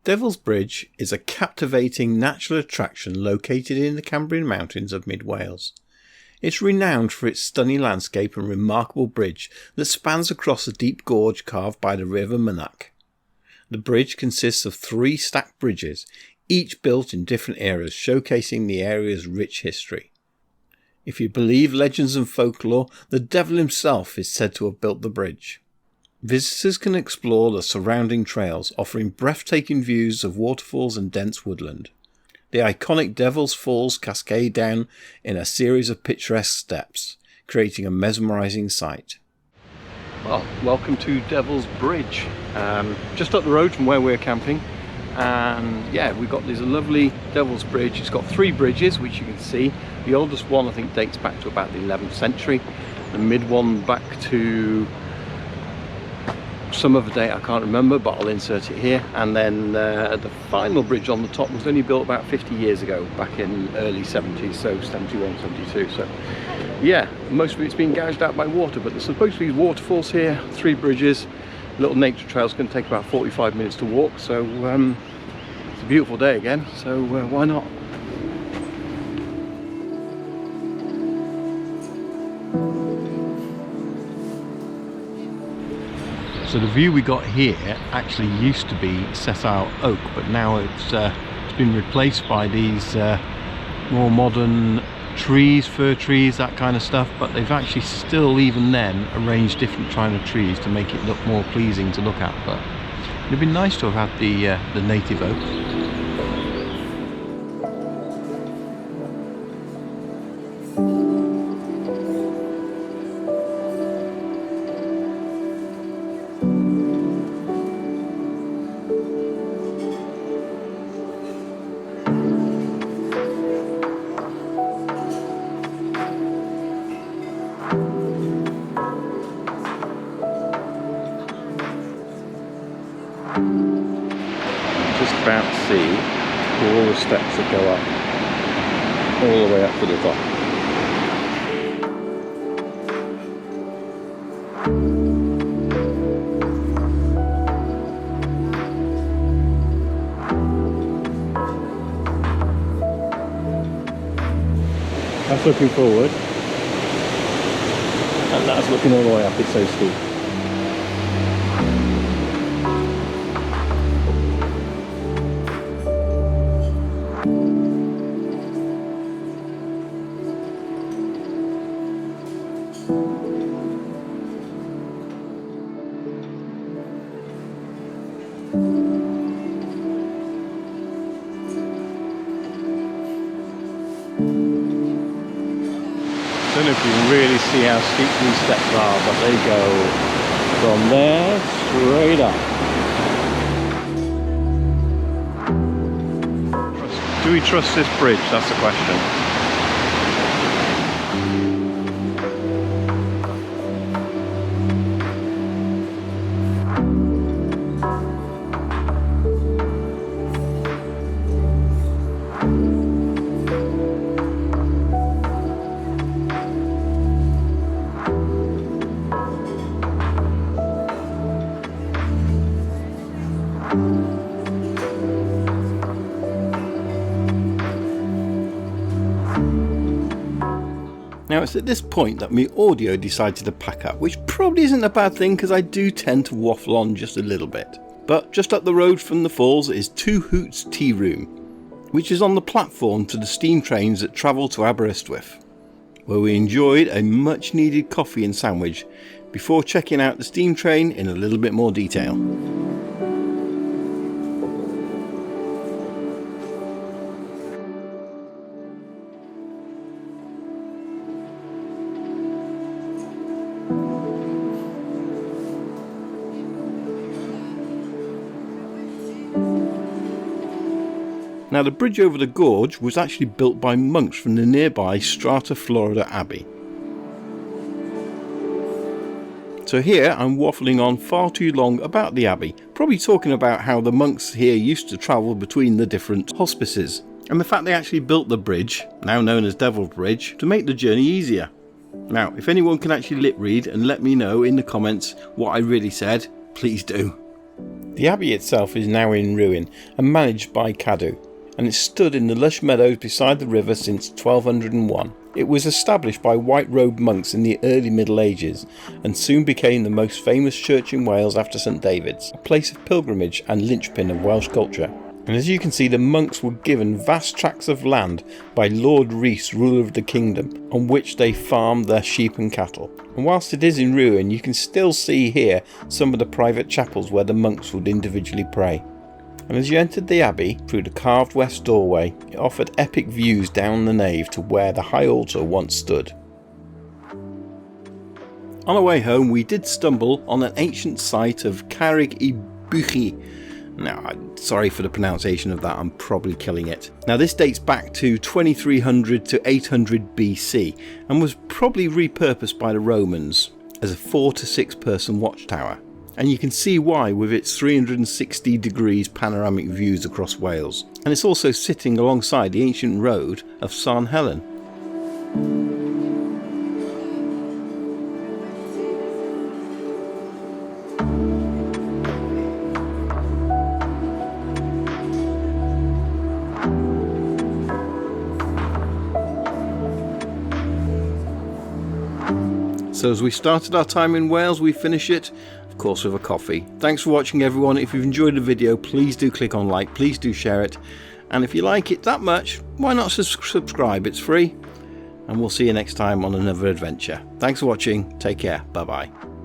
Devil's Bridge is a captivating natural attraction located in the Cambrian Mountains of mid-Wales. It's renowned for its stunning landscape and remarkable bridge that spans across a deep gorge carved by the River Mynach. The bridge consists of 3 stacked bridges, each built in different eras, showcasing the area's rich history. If you believe legends and folklore, the devil himself is said to have built the bridge. Visitors can explore the surrounding trails, offering breathtaking views of waterfalls and dense woodland. The iconic Devil's Falls cascade down in a series of picturesque steps, creating a mesmerising sight. Well, welcome to Devil's Bridge, just up the road from where we're camping. And yeah, we've got this lovely Devil's Bridge. It's got 3 bridges, which you can see. The oldest one I think dates back to about the 11th century. The mid one back to some other date I can't remember, but I'll insert it here. And then the final bridge on the top was only built about 50 years ago, back in early 70s, so 71, 72. So yeah, most of it's been gouged out by water, but there's supposed to be waterfalls here, 3 bridges. Little nature trails going to take about 45 minutes to walk, so it's a beautiful day again, so why not? So the view we got here actually used to be sessile oak, but now it's been replaced by these more modern trees, fir trees, that kind of stuff, but they've actually still even then arranged different kind of trees to make it look more pleasing to look at. But it'd be nice to have had the native oak. Just about to see all the steps that go up, all the way up to the top. That's looking forward, and that's looking all the way up. It's so steep. I don't know if you can really see how steep these steps are, but they go from there straight up. Do we trust this bridge? That's the question. Now it's at this point that my audio decided to pack up, which probably isn't a bad thing because I do tend to waffle on just a little bit. But just up the road from the falls is Two Hoots Tea Room, which is on the platform to the steam trains that travel to Aberystwyth, where we enjoyed a much needed coffee and sandwich before checking out the steam train in a little bit more detail. Now the bridge over the gorge was actually built by monks from the nearby Strata Florida Abbey. So here I'm waffling on far too long about the Abbey, probably talking about how the monks here used to travel between the different hospices, and the fact they actually built the bridge, now known as Devil's Bridge, to make the journey easier. Now if anyone can actually lip read and let me know in the comments what I really said, please do. The abbey itself is now in ruin and managed by Cadw, and it's stood in the lush meadows beside the river since 1201. It was established by white-robed monks in the early Middle Ages and soon became the most famous church in Wales after St David's, a place of pilgrimage and linchpin of Welsh culture. And as you can see, the monks were given vast tracts of land by Lord Rhys, ruler of the kingdom, on which they farmed their sheep and cattle. And whilst it is in ruin, you can still see here some of the private chapels where the monks would individually pray. And as you entered the abbey through the carved west doorway, it offered epic views down the nave to where the high altar once stood. On our way home, we did stumble on an ancient site of Careg y Bwci. Now, I'm sorry for the pronunciation of that, I'm probably killing it. Now, this dates back to 2300 to 800 BC and was probably repurposed by the Romans as a 4 to 6 person watchtower. And you can see why with its 360 degrees panoramic views across Wales. And it's also sitting alongside the ancient road of San Helen. So as we started our time in Wales, we finish it, of course, with a coffee. Thanks for watching, everyone. If you've enjoyed the video, please do click on like, please do share it. And if you like it that much, why not subscribe? It's free. And we'll see you next time on another adventure. Thanks for watching. Take care. Bye-bye.